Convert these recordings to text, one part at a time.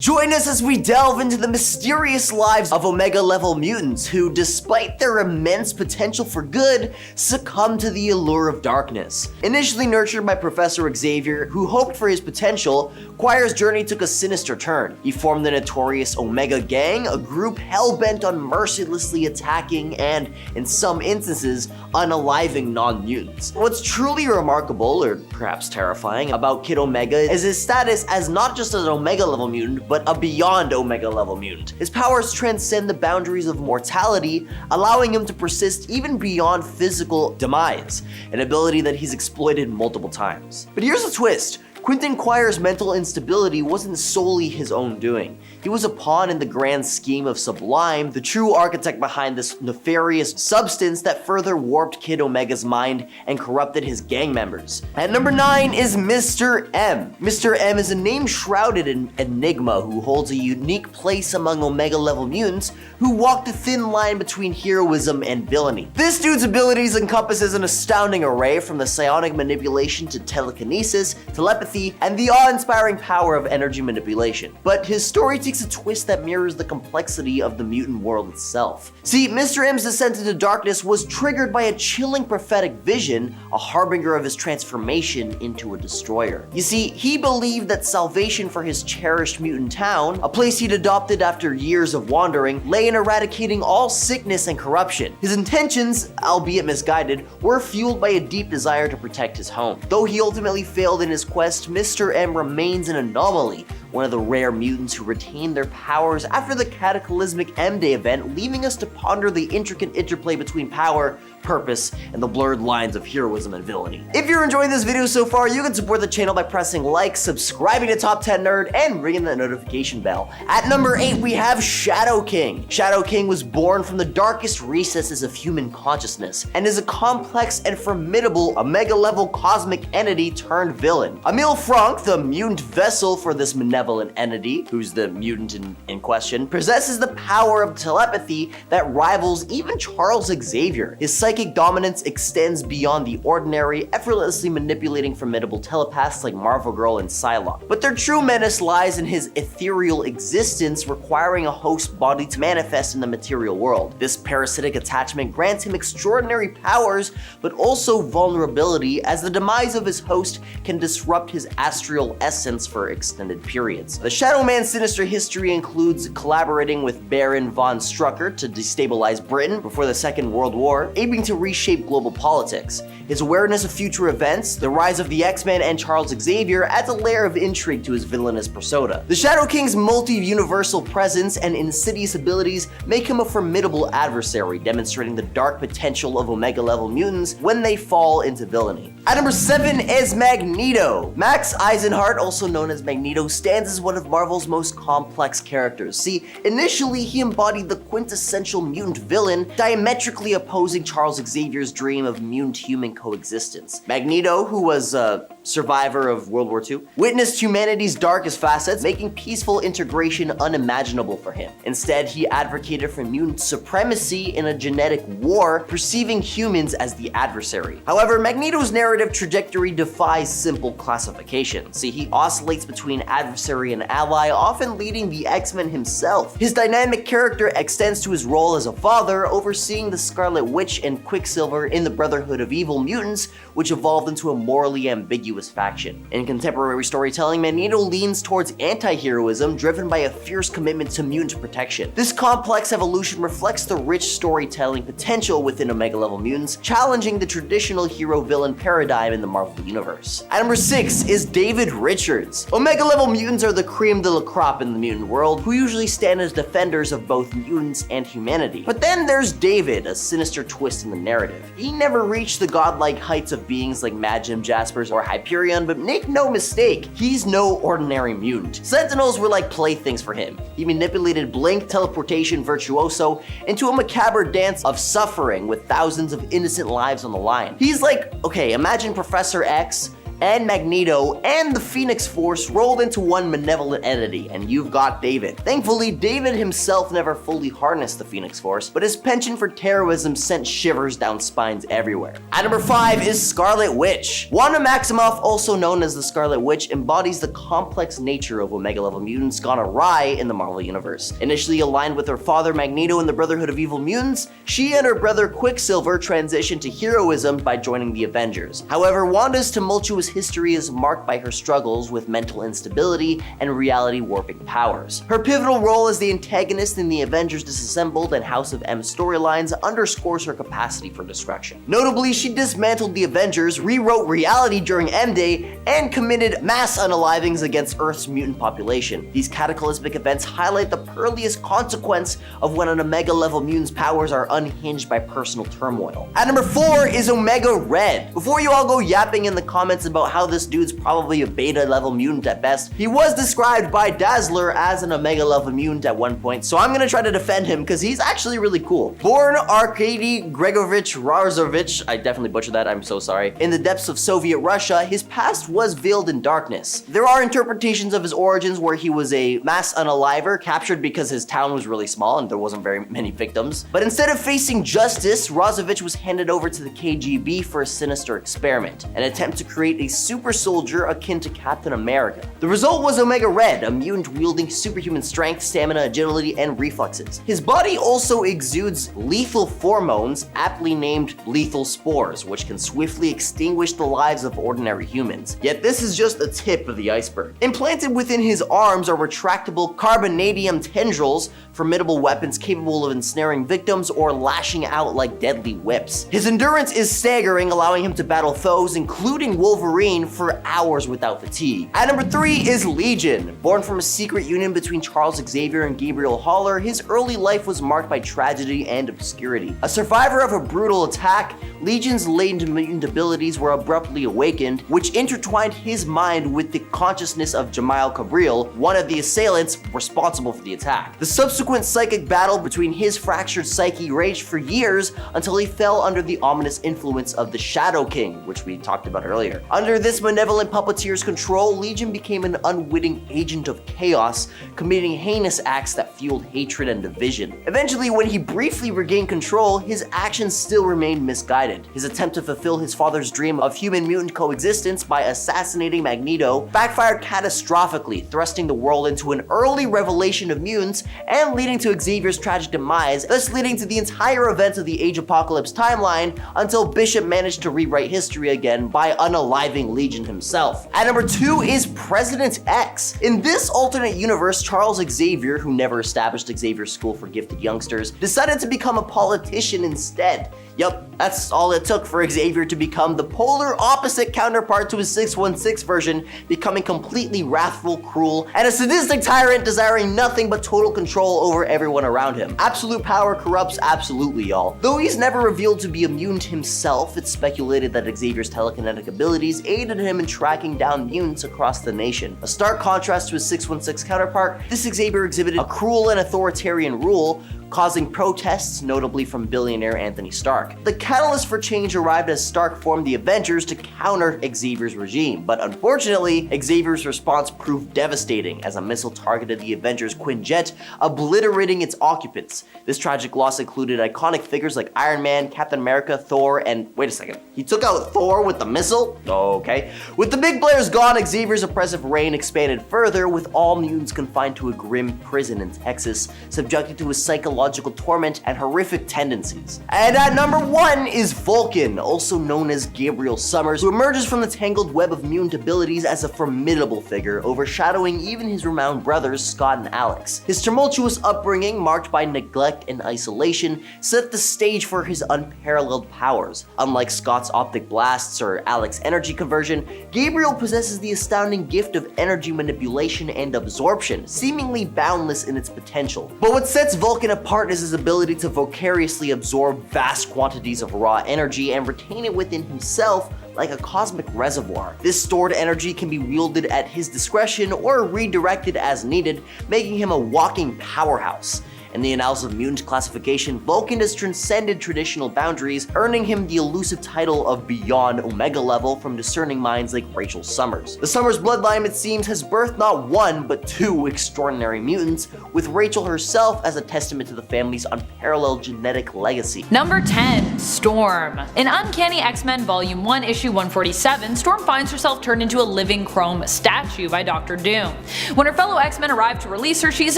Join us as we delve into the mysterious lives of Omega-level mutants who, despite their immense potential for good, succumb to the allure of darkness. Initially nurtured by Professor Xavier, who hoped for his potential, Quire's journey took a sinister turn. He formed the notorious Omega Gang, a group hell-bent on mercilessly attacking and, in some instances, unaliving non-mutants. What's truly remarkable, or perhaps terrifying, about Kid Omega is his status as not just an Omega-level mutant, but a beyond Omega-level mutant. His powers transcend the boundaries of mortality, allowing him to persist even beyond physical demise, an ability that he's exploited multiple times. But here's the twist. Quentin Quire's mental instability wasn't solely his own doing. He was a pawn in the grand scheme of Sublime, the true architect behind this nefarious substance that further warped Kid Omega's mind and corrupted his gang members. At number 9 is Mr. M. Mr. M is a name shrouded in enigma who holds a unique place among Omega-level mutants who walk the thin line between heroism and villainy. This dude's abilities encompasses an astounding array from the psionic manipulation to telekinesis, telepathy, and the awe-inspiring power of energy manipulation. But his story takes a twist that mirrors the complexity of the mutant world itself. See, Mr. M's descent into darkness was triggered by a chilling prophetic vision, a harbinger of his transformation into a destroyer. You see, he believed that salvation for his cherished mutant town, a place he'd adopted after years of wandering, lay in eradicating all sickness and corruption. His intentions, albeit misguided, were fueled by a deep desire to protect his home. Though he ultimately failed in his quest, Mr. M remains an anomaly, one of the rare mutants who retained their powers after the cataclysmic M-Day event, leaving us to ponder the intricate interplay between power, purpose, and the blurred lines of heroism and villainy. If you're enjoying this video so far, you can support the channel by pressing like, subscribing to Top 10 Nerd, and ringing the notification bell. At number 8, we have Shadow King. Shadow King was born from the darkest recesses of human consciousness, and is a complex and formidable Omega-level cosmic entity turned villain. Emil Frank, the mutant vessel for this benevolent entity, who's the mutant in question, possesses the power of telepathy that rivals even Charles Xavier. His psychic dominance extends beyond the ordinary, effortlessly manipulating formidable telepaths like Marvel Girl and Psylocke. But their true menace lies in his ethereal existence, requiring a host body to manifest in the material world. This parasitic attachment grants him extraordinary powers, but also vulnerability, as the demise of his host can disrupt his astral essence for extended periods. The Shadow Man's sinister history includes collaborating with Baron von Strucker to destabilize Britain before the Second World War, aiming to reshape global politics. His awareness of future events, the rise of the X-Men, and Charles Xavier adds a layer of intrigue to his villainous persona. The Shadow King's multi-universal presence and insidious abilities make him a formidable adversary, demonstrating the dark potential of Omega-level mutants when they fall into villainy. At number 7 is Magneto. Max Eisenhardt, also known as Magneto, stands as one of Marvel's most complex characters. See, initially he embodied the quintessential mutant villain, diametrically opposing Charles Xavier's dream of mutant-human coexistence. Magneto, who was a survivor of World War II, witnessed humanity's darkest facets, making peaceful integration unimaginable for him. Instead, he advocated for mutant supremacy in a genetic war, perceiving humans as the adversary. However, Magneto's narrative trajectory defies simple classification. See, he oscillates between adversary and ally, often leading the X-Men himself. His dynamic character extends to his role as a father, overseeing the Scarlet Witch and Quicksilver in the Brotherhood of Evil Mutants, which evolved into a morally ambiguous faction. In contemporary storytelling, Magneto leans towards anti-heroism, driven by a fierce commitment to mutant protection. This complex evolution reflects the rich storytelling potential within Omega-level mutants, challenging the traditional hero-villain paradigm in the Marvel Universe. At number 6 is David Richards. Omega-level mutants are the cream de la crop in the mutant world, who usually stand as defenders of both mutants and humanity. But then there's David, a sinister twist in the narrative. He never reached the godlike heights of beings like Mad Jim Jaspers or Hyperion, but make no mistake, he's no ordinary mutant. Sentinels were like playthings for him. He manipulated Blink, teleportation virtuoso, into a macabre dance of suffering with thousands of innocent lives on the line. He's like, okay, imagine Professor X and Magneto and the Phoenix Force rolled into one malevolent entity, and you've got David. Thankfully, David himself never fully harnessed the Phoenix Force, but his penchant for terrorism sent shivers down spines everywhere. At number 5 is Scarlet Witch. Wanda Maximoff, also known as the Scarlet Witch, embodies the complex nature of Omega-level mutants gone awry in the Marvel Universe. Initially aligned with her father Magneto in the Brotherhood of Evil Mutants, she and her brother Quicksilver transitioned to heroism by joining the Avengers. However, Wanda's tumultuous history is marked by her struggles with mental instability and reality-warping powers. Her pivotal role as the antagonist in the Avengers Disassembled and House of M storylines underscores her capacity for destruction. Notably, she dismantled the Avengers, rewrote reality during M-Day, and committed mass unalivings against Earth's mutant population. These cataclysmic events highlight the pearliest consequence of when an Omega-level mutant's powers are unhinged by personal turmoil. At number 4 is Omega Red. Before you all go yapping in the comments about how this dude's probably a beta-level mutant at best, he was described by Dazzler as an Omega-level mutant at one point, so I'm gonna try to defend him because he's actually really cool. Born Arkady Gregorovich Razovich, I definitely butchered that, I'm so sorry, in the depths of Soviet Russia, his past was veiled in darkness. There are interpretations of his origins where he was a mass unaliver, captured because his town was really small and there wasn't very many victims. But instead of facing justice, Razovich was handed over to the KGB for a sinister experiment, an attempt to create a super soldier akin to Captain America. The result was Omega Red, a mutant wielding superhuman strength, stamina, agility, and reflexes. His body also exudes lethal hormones, aptly named lethal spores, which can swiftly extinguish the lives of ordinary humans. Yet this is just the tip of the iceberg. Implanted within his arms are retractable carbonadium tendrils, formidable weapons capable of ensnaring victims or lashing out like deadly whips. His endurance is staggering, allowing him to battle foes, including Wolverine, for hours without fatigue. At number 3 is Legion. Born from a secret union between Charles Xavier and Gabriel Haller, his early life was marked by tragedy and obscurity. A survivor of a brutal attack, Legion's latent mutant abilities were abruptly awakened, which intertwined his mind with the consciousness of Jamiel Gabriel, one of the assailants responsible for the attack. The subsequent psychic battle between his fractured psyche raged for years until he fell under the ominous influence of the Shadow King, which we talked about earlier. Under this malevolent puppeteer's control, Legion became an unwitting agent of chaos, committing heinous acts that fueled hatred and division. Eventually, when he briefly regained control, his actions still remained misguided. His attempt to fulfill his father's dream of human-mutant coexistence by assassinating Magneto backfired catastrophically, thrusting the world into an early revelation of mutants and leading to Xavier's tragic demise, thus leading to the entire events of the Age Apocalypse timeline until Bishop managed to rewrite history again by unaliving Legion himself. At number 2 is President X. In this alternate universe, Charles Xavier, who never established Xavier's School for Gifted Youngsters, decided to become a politician instead. Yup, that's all it took for Xavier to become the polar opposite counterpart to his 616 version, becoming completely wrathful, cruel, and a sadistic tyrant desiring nothing but total control over everyone around him. Absolute power corrupts absolutely, y'all. Though he's never revealed to be a mutant himself, it's speculated that Xavier's telekinetic abilities aided him in tracking down mutants across the nation. A stark contrast to his 616 counterpart, this Xavier exhibited a cruel and authoritarian rule, causing protests, notably from billionaire Anthony Stark. The catalyst for change arrived as Stark formed the Avengers to counter Xavier's regime, but unfortunately, Xavier's response proved devastating as a missile targeted the Avengers' Quinjet, obliterating its occupants. This tragic loss included iconic figures like Iron Man, Captain America, Thor, and wait a second, he took out Thor with the missile? Okay. With the big players gone, Xavier's oppressive reign expanded further, with all mutants confined to a grim prison in Texas, subjected to a psychological torment and horrific tendencies. And at number 1 is Vulcan, also known as Gabriel Summers, who emerges from the tangled web of mutant abilities as a formidable figure, overshadowing even his renowned brothers Scott and Alex. His tumultuous upbringing, marked by neglect and isolation, set the stage for his unparalleled powers. Unlike Scott's optic blasts or Alex's energy conversion, Gabriel possesses the astounding gift of energy manipulation and absorption, seemingly boundless in its potential. But what sets Vulcan apart is his ability to vicariously absorb vast quantities of raw energy and retain it within himself like a cosmic reservoir. This stored energy can be wielded at his discretion or redirected as needed, making him a walking powerhouse. In the annals of mutant classification, Vulcan has transcended traditional boundaries, earning him the elusive title of Beyond Omega level from discerning minds like Rachel Summers. The Summers bloodline, it seems, has birthed not one, but two extraordinary mutants, with Rachel herself as a testament to the family's unparalleled genetic legacy. Number 10. Storm. In Uncanny X-Men Volume 1, Issue 147, Storm finds herself turned into a living chrome statue by Dr. Doom. When her fellow X-Men arrive to release her, she is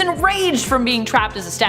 enraged from being trapped as a statue.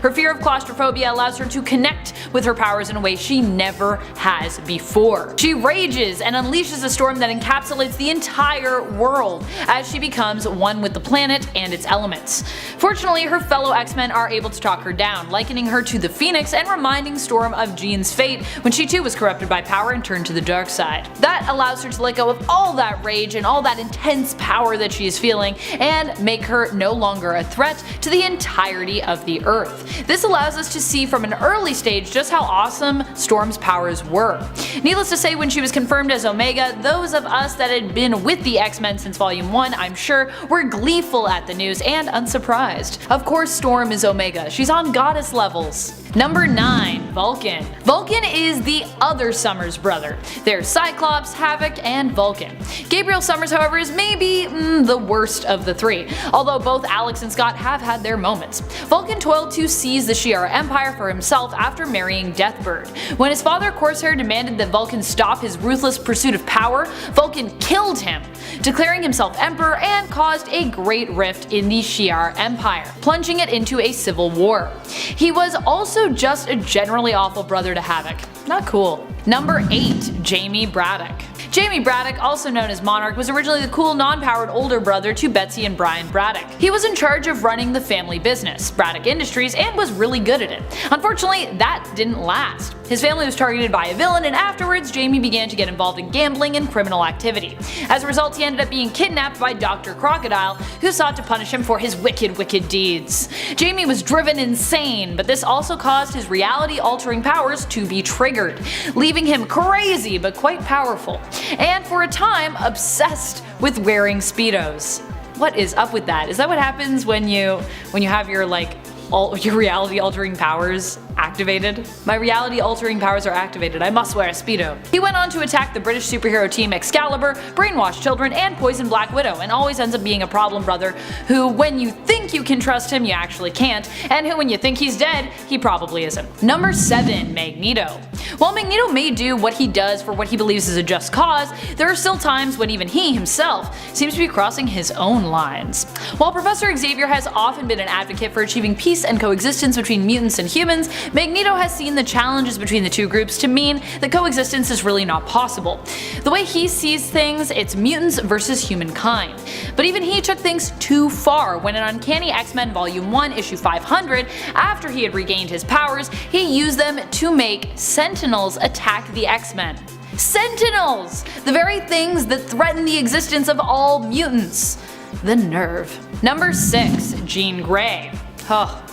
Her fear of claustrophobia allows her to connect with her powers in a way she never has before. She rages and unleashes a storm that encapsulates the entire world as she becomes one with the planet and its elements. Fortunately, her fellow X-Men are able to talk her down, likening her to the Phoenix and reminding Storm of Jean's fate when she too was corrupted by power and turned to the dark side. That allows her to let go of all that rage and all that intense power that she is feeling and make her no longer a threat to the entirety of the Earth. This allows us to see from an early stage just how awesome Storm's powers were. Needless to say, when she was confirmed as Omega, those of us that had been with the X-Men since Volume 1, I'm sure, were gleeful at the news and unsurprised. Of course Storm is Omega, she's on goddess levels. Number 9. Vulcan. Vulcan is the other Summers brother. There's Cyclops, Havoc, and Vulcan. Gabriel Summers, however, is maybe the worst of the three, although both Alex and Scott have had their moments. Vulcan toiled to seize the Shi'ar Empire for himself after marrying Deathbird. When his father Corsair demanded that Vulcan stop his ruthless pursuit of power, Vulcan killed him, declaring himself emperor, and caused a great rift in the Shi'ar Empire, plunging it into a civil war. He was also just a generally awful brother to Havoc. Not cool. Number 8. Jaime Braddock. Jaime Braddock, also known as Monarch, was originally the cool non-powered older brother to Betsy and Brian Braddock. He was in charge of running the family business, Braddock Industries, and was really good at it. Unfortunately, that didn't last. His family was targeted by a villain, and afterwards Jaime began to get involved in gambling and criminal activity. As a result, he ended up being kidnapped by Dr. Crocodile, who sought to punish him for his wicked deeds. Jaime was driven insane, but this also caused his reality-altering powers to be triggered, leaving him crazy but quite powerful, and for a time obsessed with wearing Speedos. What is up with that? Is that what happens when you have your your reality altering powers activated? My reality altering powers are activated, I must wear a Speedo. He went on to attack the British superhero team Excalibur, brainwash children, and poison Black Widow, and always ends up being a problem brother who, when you think you can trust him, you actually can't, and who, when you think he's dead, he probably isn't. Number 7. Magneto. While Magneto may do what he does for what he believes is a just cause, there are still times when even he himself seems to be crossing his own lines. While Professor Xavier has often been an advocate for achieving peace and coexistence between mutants and humans, Magneto has seen the challenges between the two groups to mean that coexistence is really not possible. The way he sees things, it's mutants versus humankind. But even he took things too far when in Uncanny X-Men Volume 1, Issue 500, after he had regained his powers, he used them to make Sentinels attack the X-Men. Sentinels! The very things that threaten the existence of all mutants. The nerve. Number 6. Jean Grey.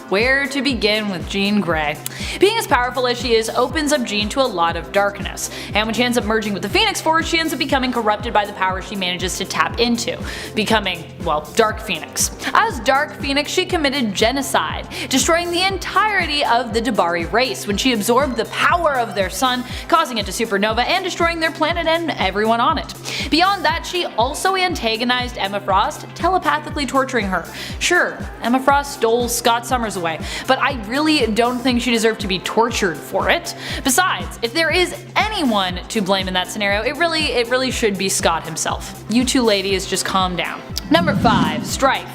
Where to begin with Jean Grey? Being as powerful as she is opens up Jean to a lot of darkness, and when she ends up merging with the Phoenix Force, she ends up becoming corrupted by the power she manages to tap into, becoming, well, Dark Phoenix. As Dark Phoenix, she committed genocide, destroying the entirety of the Dabari race when she absorbed the power of their sun, causing it to supernova and destroying their planet and everyone on it. Beyond that, she also antagonized Emma Frost, telepathically torturing her. Sure, Emma Frost stole Scott Summers away, but I really don't think she deserved to be tortured for it. Besides, if there is anyone to blame in that scenario, it really should be Scott himself. You two ladies, just calm down. Number 5. Stryfe.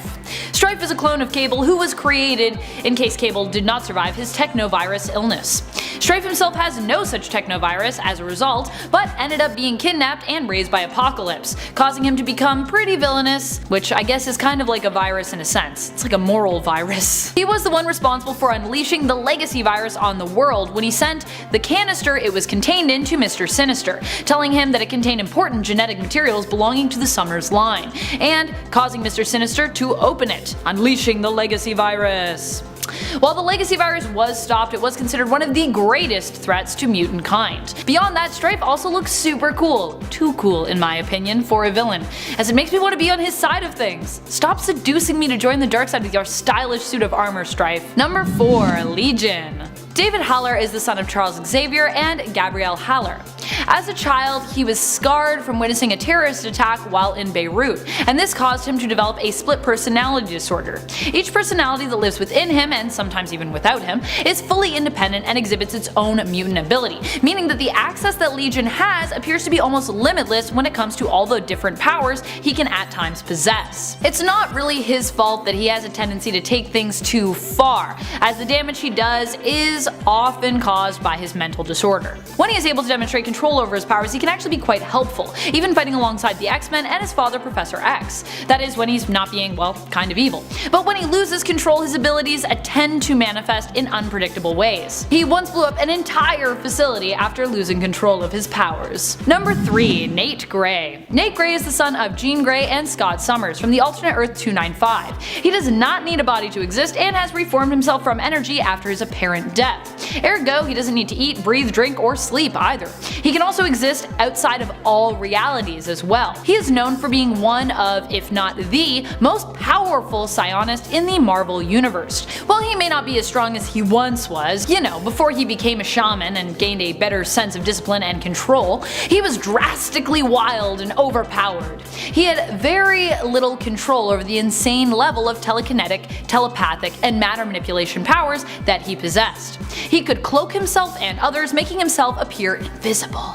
Stryfe is a clone of Cable who was created in case Cable did not survive his technovirus illness. Stryfe himself has no such technovirus as a result, but ended up being kidnapped and raised by Apocalypse, causing him to become pretty villainous, which I guess is kind of like a virus in a sense. It's like a moral virus. He was the one responsible for unleashing the legacy virus on the world when he sent the canister it was contained in to Mr. Sinister, telling him that it contained important genetic materials belonging to the Summers line, and causing Mr. Sinister to open it, unleashing the legacy virus. While the legacy virus was stopped, it was considered one of the greatest threats to mutant kind. Beyond that, Stryfe also looks super cool. Too cool in my opinion for a villain, as it makes me want to be on his side of things. Stop seducing me to join the dark side with your stylish suit of armor, Stryfe. Number 4. Legion. David Haller is the son of Charles Xavier and Gabrielle Haller. As a child, he was scarred from witnessing a terrorist attack while in Beirut, and this caused him to develop a split personality disorder. Each personality that lives within him, and sometimes even without him, is fully independent and exhibits its own mutant ability, meaning that the access that Legion has appears to be almost limitless when it comes to all the different powers he can at times possess. It's not really his fault that he has a tendency to take things too far, as the damage he does is often caused by his mental disorder. When he is able to demonstrate control over his powers, he can actually be quite helpful, even fighting alongside the X-Men and his father Professor X. That is when he's not being, well, kind of evil. But when he loses control, his abilities tend to manifest in unpredictable ways. He once blew up an entire facility after losing control of his powers. Number 3. Nate Gray. Nate Gray is the son of Jean Grey and Scott Summers from the alternate Earth 295. He does not need a body to exist and has reformed himself from energy after his apparent death. Ergo, he doesn't need to eat, breathe, drink, or sleep either. He can also exist outside of all realities as well. He is known for being one of, if not the, most powerful psionists in the Marvel universe. While he may not be as strong as he once was, you know, before he became a shaman and gained a better sense of discipline and control, he was drastically wild and overpowered. He had very little control over the insane level of telekinetic, telepathic, and matter manipulation powers that he possessed. He could cloak himself and others, making himself appear invisible.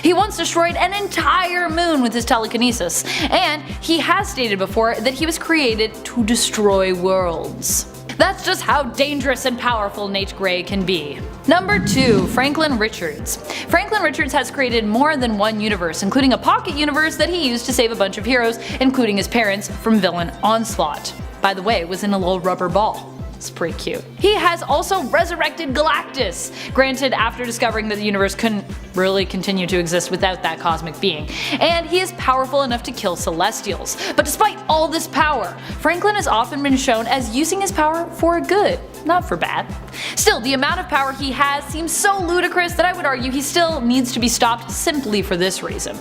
He once destroyed an entire moon with his telekinesis, and he has stated before that he was created to destroy worlds. That's just how dangerous and powerful Nate Gray can be. Number 2. Franklin Richards. Franklin Richards has created more than one universe, including a pocket universe that he used to save a bunch of heroes, including his parents, from villain Onslaught. By the way, it was in a little rubber ball. It's pretty cute. He has also resurrected Galactus, granted after discovering that the universe couldn't really continue to exist without that cosmic being, and he is powerful enough to kill Celestials. But despite all this power, Franklin has often been shown as using his power for good, not for bad. Still, the amount of power he has seems so ludicrous that I would argue he still needs to be stopped simply for this reason.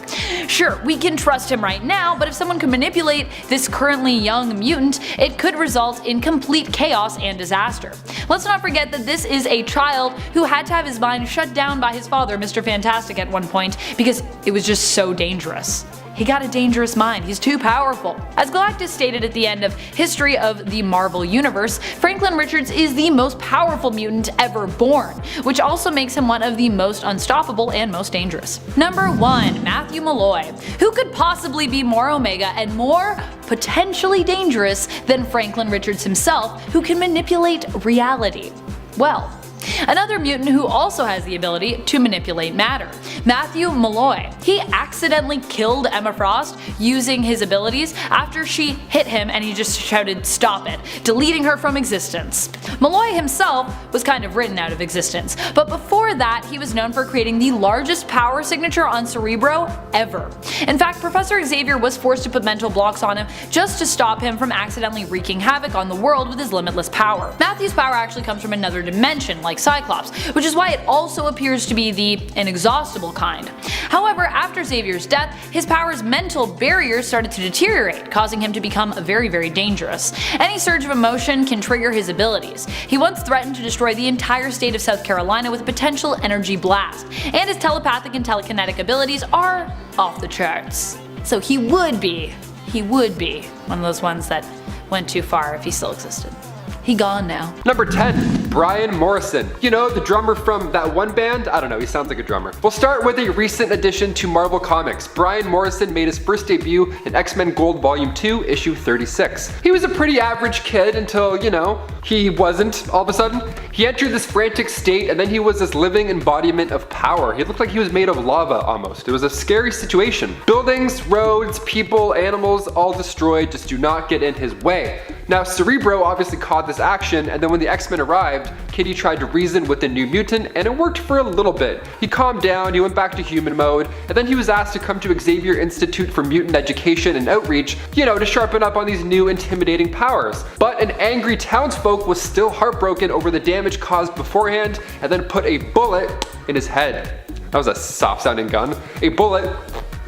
Sure, we can trust him right now, but if someone could manipulate this currently young mutant, it could result in complete chaos and disaster. Let's not forget that this is a child who had to have his mind shut down by his father, Mr. Fantastic, at one point because it was just so dangerous. He got a dangerous mind, he's too powerful. As Galactus stated at the end of History of the Marvel Universe, Franklin Richards is the most powerful mutant ever born, which also makes him one of the most unstoppable and most dangerous. Number 1. Matthew Malloy. Who could possibly be more Omega and more potentially dangerous than Franklin Richards himself, who can manipulate reality? Well, another mutant who also has the ability to manipulate matter. Matthew Malloy. He accidentally killed Emma Frost using his abilities after she hit him and he just shouted "stop it," deleting her from existence. Malloy himself was kind of written out of existence, but before that he was known for creating the largest power signature on Cerebro ever. In fact, Professor Xavier was forced to put mental blocks on him just to stop him from accidentally wreaking havoc on the world with his limitless power. Matthew's power actually comes from another dimension, like Cyclops, which is why it also appears to be the inexhaustible kind. However, after Xavier's death, his power's mental barriers started to deteriorate, causing him to become very, very dangerous. Any surge of emotion can trigger his abilities. He once threatened to destroy the entire state of South Carolina with a potential energy blast, and his telepathic and telekinetic abilities are off the charts. So he would be one of those ones that went too far if he still existed. He gone now. Number 10. Brian Morrison. You know, the drummer from that one band? I don't know, he sounds like a drummer. We'll start with a recent addition to Marvel Comics. Brian Morrison made his first debut in X-Men Gold Volume 2, issue 36. He was a pretty average kid until, you know, he wasn't all of a sudden. He entered this frantic state and then he was this living embodiment of power. He looked like he was made of lava almost. It was a scary situation. Buildings, roads, people, animals, all destroyed. Just do not get in his way. Now, Cerebro obviously caught this action, and then when the X-Men arrived, Kitty tried to reason with the new mutant, and it worked for a little bit. He calmed down, he went back to human mode, and then he was asked to come to Xavier Institute for Mutant Education and Outreach, you know, to sharpen up on these new intimidating powers. But an angry townsfolk spoke was still heartbroken over the damage caused beforehand and then put a bullet in his head. That was a soft sounding gun. A bullet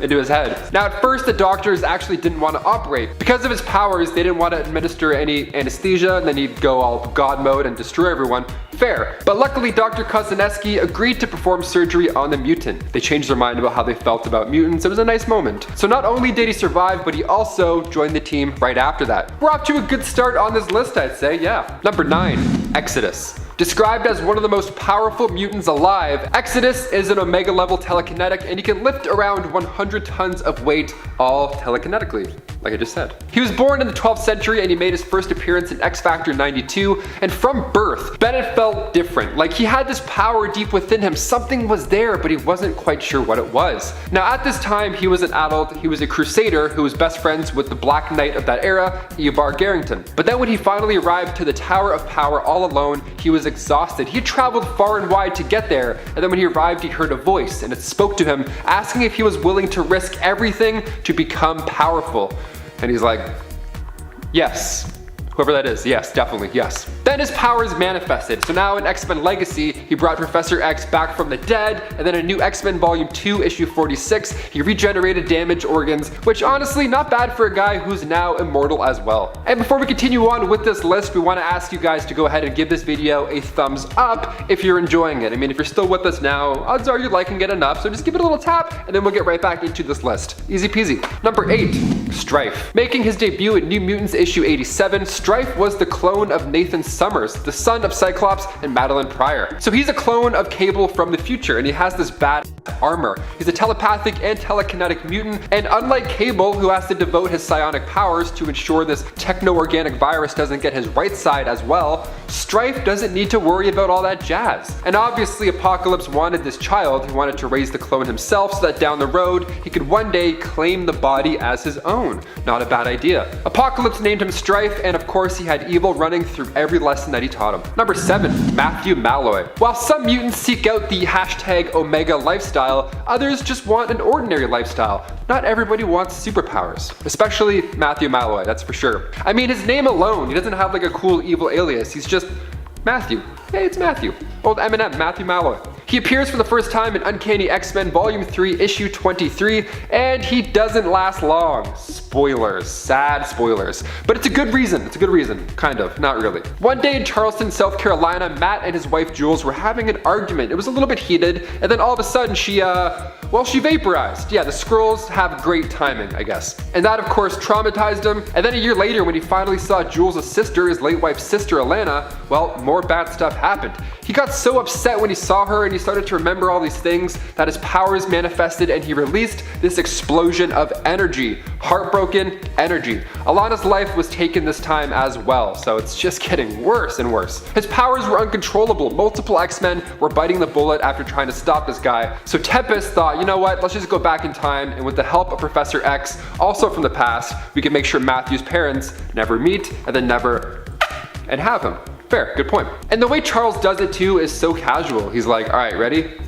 into his head. Now at first the doctors actually didn't want to operate. Because of his powers, they didn't want to administer any anesthesia and then he'd go all god mode and destroy everyone. Fair. But luckily Dr. Kozaneski agreed to perform surgery on the mutant. They changed their mind about how they felt about mutants. It was a nice moment. So not only did he survive, but he also joined the team right after that. We're off to a good start on this list, I'd say, yeah. Number 9, Exodus. Described as one of the most powerful mutants alive, Exodus is an Omega level telekinetic and he can lift around 100 tons of weight all telekinetically, like I just said. He was born in the 12th century and he made his first appearance in X Factor 92, and from birth, Bennett felt different. Like he had this power deep within him, something was there, but he wasn't quite sure what it was. Now at this time, he was an adult, he was a crusader who was best friends with the Black Knight of that era, Eobard Garrington. But then when he finally arrived to the Tower of Power all alone, he was exhausted. He had traveled far and wide to get there, and then when he arrived he heard a voice and it spoke to him asking if he was willing to risk everything to become powerful. And he's like, yes. Whoever that is, yes, definitely, yes. Then his powers manifested. So now in X-Men Legacy, he brought Professor X back from the dead, and then in New X-Men Volume 2, Issue 46, he regenerated damaged organs, which honestly, not bad for a guy who's now immortal as well. And before we continue on with this list, we want to ask you guys to go ahead and give this video a thumbs up if you're enjoying it. I mean, if you're still with us now, odds are you're liking it enough, so just give it a little tap, and then we'll get right back into this list. Easy peasy. Number 8, Stryfe. Making his debut in New Mutants issue 87, Stryfe was the clone of Nathan Summers, the son of Cyclops and Madeline Pryor. So he's a clone of Cable from the future, and he has this bad armor. He's a telepathic and telekinetic mutant, and unlike Cable, who has to devote his psionic powers to ensure this techno-organic virus doesn't get his right side as well, Stryfe doesn't need to worry about all that jazz. And obviously Apocalypse wanted this child. He wanted to raise the clone himself so that down the road he could one day claim the body as his own. Not a bad idea. Apocalypse named him Stryfe, and of course he had evil running through every lesson that he taught him. Number 7, Matthew Malloy. While some mutants seek out the hashtag Omega lifestyle, others just want an ordinary lifestyle. Not everybody wants superpowers, especially Matthew Malloy, that's for sure. I mean, his name alone, he doesn't have like a cool evil alias, he's just Matthew. Hey, it's Matthew. Old Eminem, Matthew Malloy. He appears for the first time in Uncanny X-Men Volume 3, Issue 23, and he doesn't last long. Spoilers, sad spoilers. But it's a good reason, kind of, not really. One day in Charleston, South Carolina, Matt and his wife Jules were having an argument. It was a little bit heated, and then all of a sudden she vaporized. Yeah, the Skrulls have great timing, I guess. And that of course traumatized him, and then a year later when he finally saw Jules' sister, his late wife's sister Alana, well, more bad stuff happened. He got so upset when he saw her and he started to remember all these things that his powers manifested, and he released this explosion of energy. Heartbroken energy. Alana's life was taken this time as well, so it's just getting worse and worse. His powers were uncontrollable. Multiple X-Men were biting the bullet after trying to stop this guy. So Tempest thought, you know what, let's just go back in time, and with the help of Professor X, also from the past, we can make sure Matthew's parents never meet and then never and have him. Fair, good point. And the way Charles does it too is so casual. He's like, all right, ready?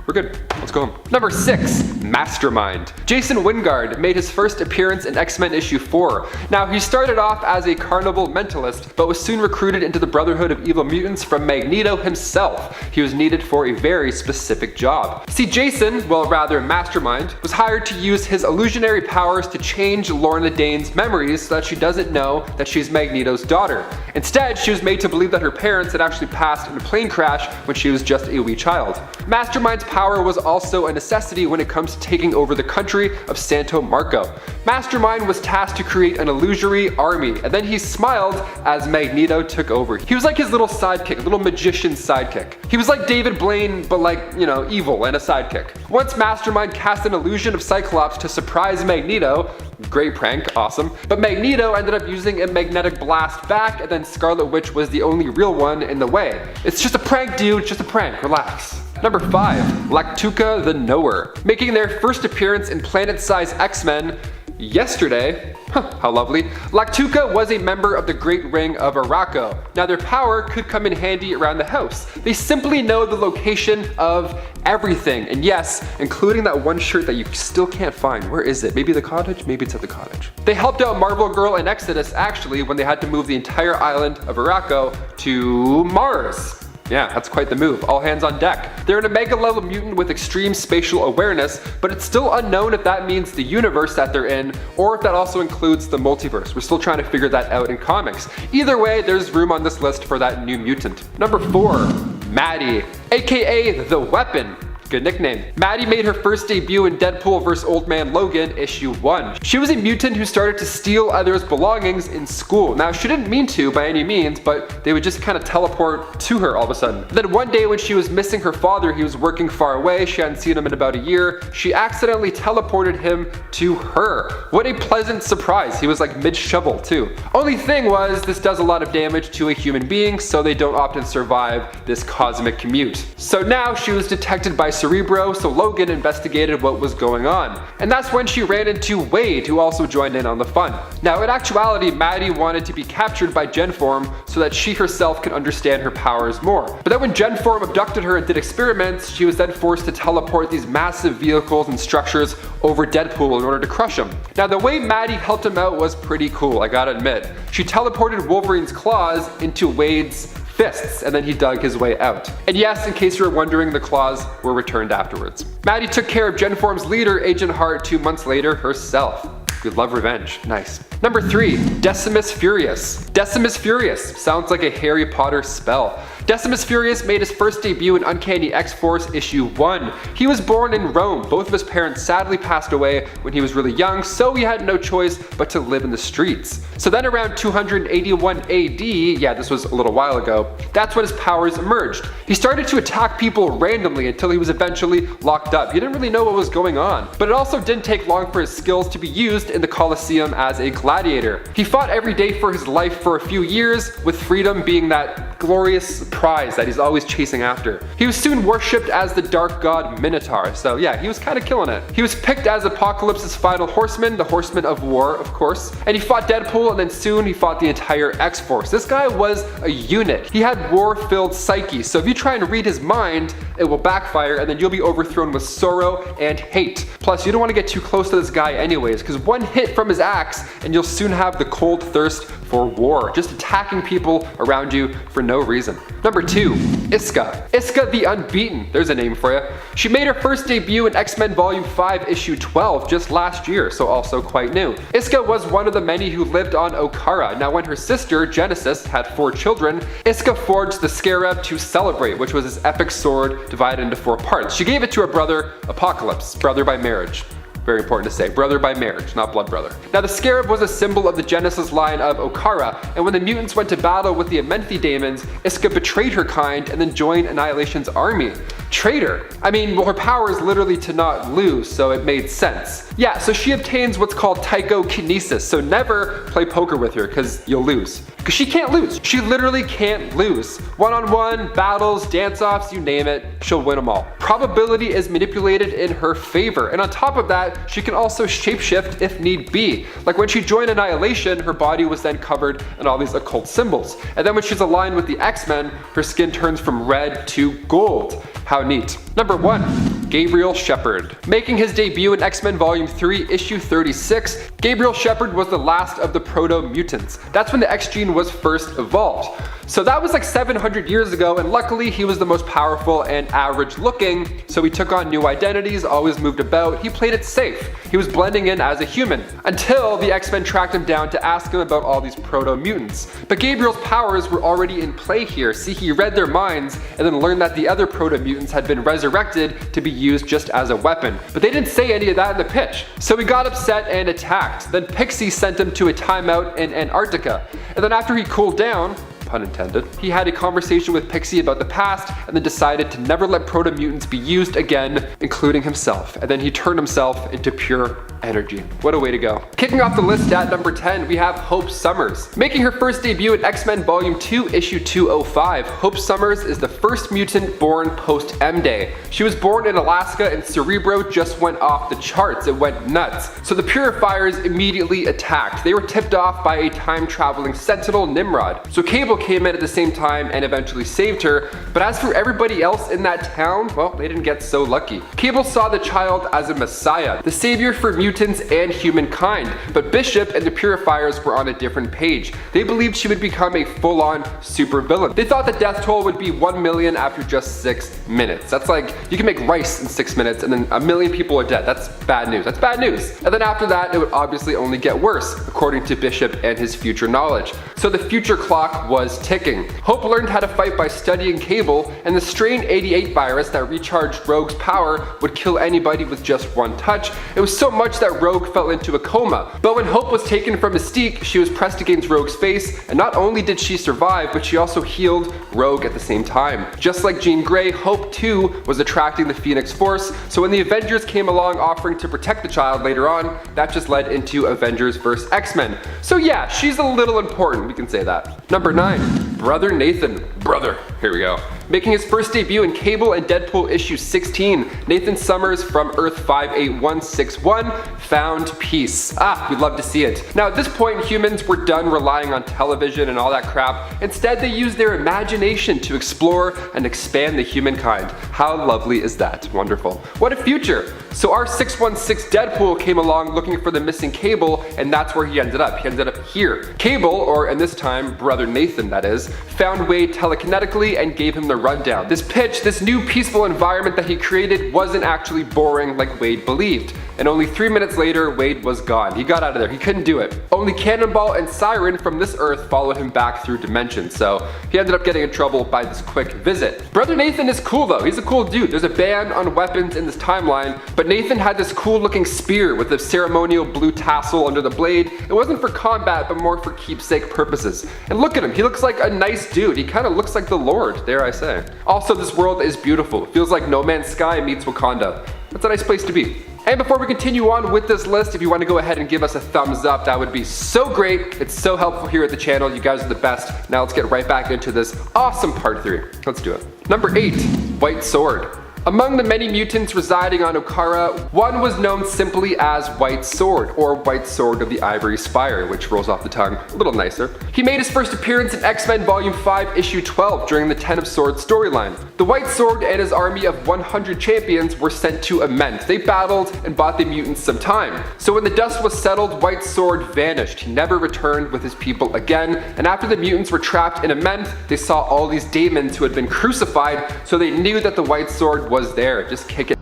We're good. Let's go home. Number 6, Mastermind. Jason Wingard made his first appearance in X-Men issue 4. Now, he started off as a carnival mentalist, but was soon recruited into the Brotherhood of Evil Mutants from Magneto himself. He was needed for a very specific job. See, Jason, well rather Mastermind, was hired to use his illusionary powers to change Lorna Dane's memories so that she doesn't know that she's Magneto's daughter. Instead, she was made to believe that her parents had actually passed in a plane crash when she was just a wee child. Mastermind's power was also a necessity when it comes to taking over the country of Santo Marco. Mastermind was tasked to create an illusory army, and then he smiled as Magneto took over. He was like his little sidekick, little magician sidekick. He was like David Blaine, but like, you know, evil and a sidekick. Once Mastermind cast an illusion of Cyclops to surprise Magneto, great prank, awesome, but Magneto ended up using a magnetic blast back, and then Scarlet Witch was the only real one in the way. It's just a prank, dude, just a prank, relax. Number 5, Lactuca the Knower. Making their first appearance in Planet-Size X-Men, yesterday. How lovely. Lactuca was a member of the Great Ring of Araco. Now their power could come in handy around the house. They simply know the location of everything, and yes, including that one shirt that you still can't find. Where is it? Maybe the cottage? Maybe it's at the cottage. They helped out Marvel Girl and Exodus actually when they had to move the entire island of Araco to Mars. Yeah, that's quite the move. All hands on deck. They're an Omega level mutant with extreme spatial awareness, but it's still unknown if that means the universe that they're in, or if that also includes the multiverse. We're still trying to figure that out in comics. Either way, there's room on this list for that new mutant. Number 4, Maddie, aka The Weapon. Good nickname. Maddie made her first debut in Deadpool vs. Old Man Logan issue 1. She was a mutant who started to steal others' belongings in school. Now she didn't mean to by any means, but they would just kind of teleport to her all of a sudden. Then one day when she was missing her father, he was working far away, she hadn't seen him in about a year, she accidentally teleported him to her. What a pleasant surprise. He was like mid-shovel too. Only thing was, this does a lot of damage to a human being, so they don't often survive this cosmic commute. So now she was detected by Cerebro, so Logan investigated what was going on. And that's when she ran into Wade, who also joined in on the fun. Now in actuality, Maddie wanted to be captured by Genform so that she herself could understand her powers more. But then when Genform abducted her and did experiments, she was then forced to teleport these massive vehicles and structures over Deadpool in order to crush him. Now the way Maddie helped him out was pretty cool, I gotta admit. She teleported Wolverine's claws into Wade's fists, and then he dug his way out. And yes, in case you were wondering, the claws were returned afterwards. Maddie took care of Genform's leader, Agent Hart, 2 months later herself. We love revenge. Nice. Number 3, Decimus Furious. Decimus Furious sounds like a Harry Potter spell. Decimus Furious made his first debut in Uncanny X-Force issue 1. He was born in Rome. Both of his parents sadly passed away when he was really young, so he had no choice but to live in the streets. So then around 281 AD, yeah, this was a little while ago, that's when his powers emerged. He started to attack people randomly until he was eventually locked up. He didn't really know what was going on. But it also didn't take long for his skills to be used in the Colosseum as a gladiator. He fought every day for his life for a few years, with freedom being that glorious prize that he's always chasing after. He was soon worshipped as the dark god Minotaur, so yeah, he was kind of killing it. He was picked as Apocalypse's final horseman, the horseman of war, of course, and he fought Deadpool, and then soon he fought the entire X-Force. This guy was a unit. He had war-filled psyche, so if you try and read his mind, it will backfire, and then you'll be overthrown with sorrow and hate. Plus, you don't want to get too close to this guy anyways, because one hit from his axe, and you'll soon have the cold thirst for war, just attacking people around you for no reason. Number 2, Iska. Iska the Unbeaten, there's a name for you. She made her first debut in X-Men Volume 5 issue 12 just last year, so also quite new. Iska was one of the many who lived on Okara. Now when her sister, Genesis, had 4 children, Iska forged the Scarab to celebrate, which was his epic sword divided into 4 parts. She gave it to her brother, Apocalypse, brother by marriage. Very important to say, brother by marriage, not blood brother. Now the Scarab was a symbol of the Genesis line of Okara, and when the mutants went to battle with the Amenthi Daemons, Iska betrayed her kind and then joined Annihilation's army. Traitor. I mean, well, her power is literally to not lose, so it made sense. Yeah, so she obtains what's called psychokinesis, so never play poker with her, because you'll lose. Because she can't lose. She literally can't lose. One-on-one, battles, dance-offs, you name it, she'll win them all. Probability is manipulated in her favor, and on top of that, she can also shapeshift if need be. Like when she joined Annihilation, her body was then covered in all these occult symbols. And then when she's aligned with the X-Men, her skin turns from red to gold. How neat. Number 1, Gabriel Shepard. Making his debut in X-Men Volume 3, issue 36, Gabriel Shepard was the last of the proto-mutants. That's when the X-gene was first evolved. So that was like 700 years ago, and luckily he was the most powerful and average looking, so he took on new identities, always moved about, he played it safe. He was blending in as a human, until the X-Men tracked him down to ask him about all these proto-mutants. But Gabriel's powers were already in play here. See, he read their minds, and then learned that the other proto-mutants had been resurrected to be used just as a weapon. But they didn't say any of that in the pitch. So he got upset and attacked. Then Pixie sent him to a timeout in Antarctica. And then after he cooled down, pun intended, he had a conversation with Pixie about the past and then decided to never let proto-mutants be used again, including himself. And then he turned himself into pure Energy. What a way to go. Kicking off the list at number 10, we have Hope Summers. Making her first debut in X-Men Volume 2, Issue 205, Hope Summers is the first mutant born post-M-Day. She was born in Alaska and Cerebro just went off the charts. It went nuts. So the Purifiers immediately attacked. They were tipped off by a time-traveling Sentinel, Nimrod. So Cable came in at the same time and eventually saved her, but as for everybody else in that town, well, they didn't get so lucky. Cable saw the child as a messiah, the savior for mutants and humankind, but Bishop and the Purifiers were on a different page. They believed she would become a full-on supervillain. They thought the death toll would be 1 million after just 6 minutes. That's like, you can make rice in 6 minutes and then 1 million people are dead. That's bad news. That's bad news. And then after that, it would obviously only get worse, according to Bishop and his future knowledge. So the future clock was ticking. Hope learned how to fight by studying Cable, and the Strain 88 virus that recharged Rogue's power would kill anybody with just one touch. It was so much that Rogue fell into a coma. But when Hope was taken from Mystique, she was pressed against Rogue's face, and not only did she survive, but she also healed Rogue at the same time. Just like Jean Grey, Hope too was attracting the Phoenix Force, so when the Avengers came along offering to protect the child later on, that just led into Avengers vs. X-Men. So yeah, she's a little important, we can say that. Number 9, Brother Nathan. Brother, here we go. Making his first debut in Cable and Deadpool issue 16, Nathan Summers from Earth 58161 found peace. We'd love to see it. Now at this point, humans were done relying on television and all that crap. Instead, they used their imagination to explore and expand the humankind. How lovely is that? Wonderful. What a future. So our 616 Deadpool came along looking for the missing Cable, and that's where he ended up. He ended up here. Cable, or in this time, Brother Nathan that is, found Wade telekinetically and gave him the rundown. This new peaceful environment that he created wasn't actually boring like Wade believed. And only 3 minutes later, Wade was gone. He got out of there. He couldn't do it. Only Cannonball and Siren from this Earth followed him back through dimensions, so he ended up getting in trouble by this quick visit. Brother Nathan is cool though. He's a cool dude. There's a ban on weapons in this timeline, but Nathan had this cool looking spear with a ceremonial blue tassel under the blade. It wasn't for combat, but more for keepsake purposes. And look at him. He looks like a nice dude. He kind of looks like the Lord, dare I say. Also, this world is beautiful. It feels like No Man's Sky meets Wakanda. That's a nice place to be. And before we continue on with this list, if you want to go ahead and give us a thumbs up, that would be so great. It's so helpful here at the channel. You guys are the best. Now let's get right back into this awesome part 3. Let's do it. Number 8, White Sword. Among the many mutants residing on Okara, one was known simply as White Sword, or White Sword of the Ivory Spire, which rolls off the tongue a little nicer. He made his first appearance in X-Men Volume 5, Issue 12 during the 10 of Swords storyline. The White Sword and his army of 100 champions were sent to Ament. They battled and bought the mutants some time. So when the dust was settled, White Sword vanished. He never returned with his people again, and after the mutants were trapped in Ament, they saw all these demons who had been crucified, so they knew that the White Sword was there, just kicking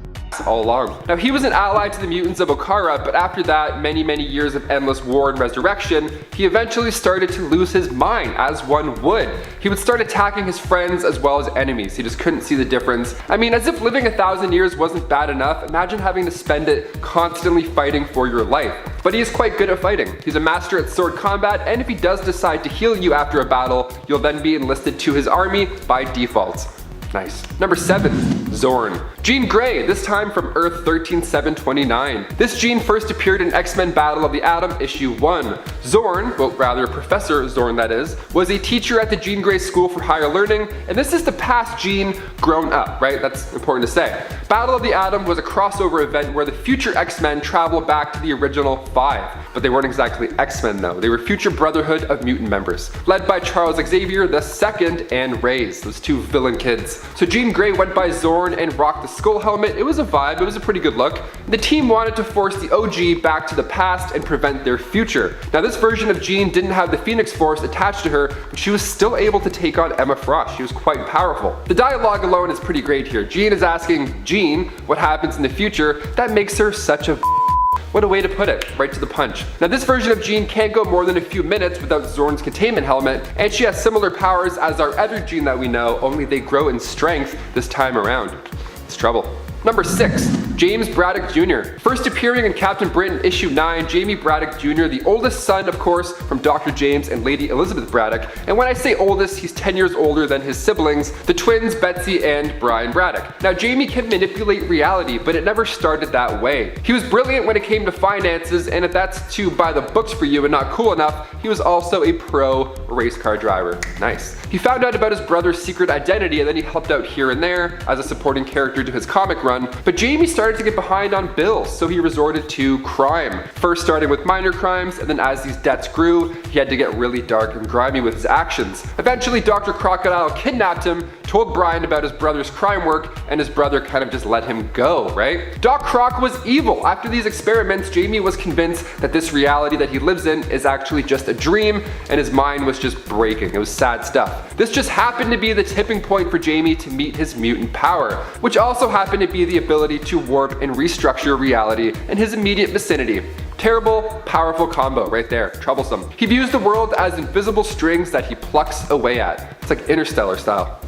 all along. Now he was an ally to the mutants of Okara, but after that many years of endless war and resurrection, he eventually started to lose his mind, as one would. He would start attacking his friends as well as enemies. He just couldn't see the difference. I mean, as if living 1,000 years wasn't bad enough, imagine having to spend it constantly fighting for your life. But he is quite good at fighting. He's a master at sword combat, and if he does decide to heal you after a battle, you'll then be enlisted to his army by default. Nice. Number 7, Zorn. Jean Grey, this time from Earth 13729. This Jean first appeared in X-Men Battle of the Atom issue 1. Zorn, well rather Professor Zorn that is, was a teacher at the Jean Grey School for Higher Learning, and this is the past Jean grown up, right? That's important to say. Battle of the Atom was a crossover event where the future X-Men traveled back to the original 5. But they weren't exactly X-Men though. They were future Brotherhood of Mutant members, led by Charles Xavier II and Reyes, those two villain kids. So Jean Grey went by Zorn and rocked the skull helmet. It was a vibe, it was a pretty good look. The team wanted to force the OG back to the past and prevent their future. Now this version of Jean didn't have the Phoenix Force attached to her, but she was still able to take on Emma Frost. She was quite powerful. The dialogue alone is pretty great here. Jean is asking Jean what happens in the future that makes her such a What a way to put it, right to the punch. Now this version of Jean can't go more than a few minutes without Zorn's containment helmet, and she has similar powers as our other Jean that we know, only they grow in strength this time around. It's trouble. Number 6, James Braddock Jr. First appearing in Captain Britain issue 9, Jaime Braddock Jr., the oldest son, of course, from Dr. James and Lady Elizabeth Braddock. And when I say oldest, he's 10 years older than his siblings, the twins Betsy and Brian Braddock. Now, Jaime can manipulate reality, but it never started that way. He was brilliant when it came to finances, and if that's to buy the books for you and not cool enough, he was also a pro race car driver. Nice. He found out about his brother's secret identity, and then he helped out here and there as a supporting character to his comic run. But Jaime started to get behind on bills, so he resorted to crime. First starting with minor crimes, and then as these debts grew, he had to get really dark and grimy with his actions. Eventually, Dr. Crocodile kidnapped him, told Brian about his brother's crime work, and his brother kind of just let him go, right? Doc Croc was evil. After these experiments, Jaime was convinced that this reality that he lives in is actually just a dream, and his mind was just breaking. It was sad stuff. This just happened to be the tipping point for Jaime to meet his mutant power, which also happened to be the ability to warp and restructure reality in his immediate vicinity. Terrible, powerful combo right there. Troublesome. He views the world as invisible strings that he plucks away at. It's like Interstellar style.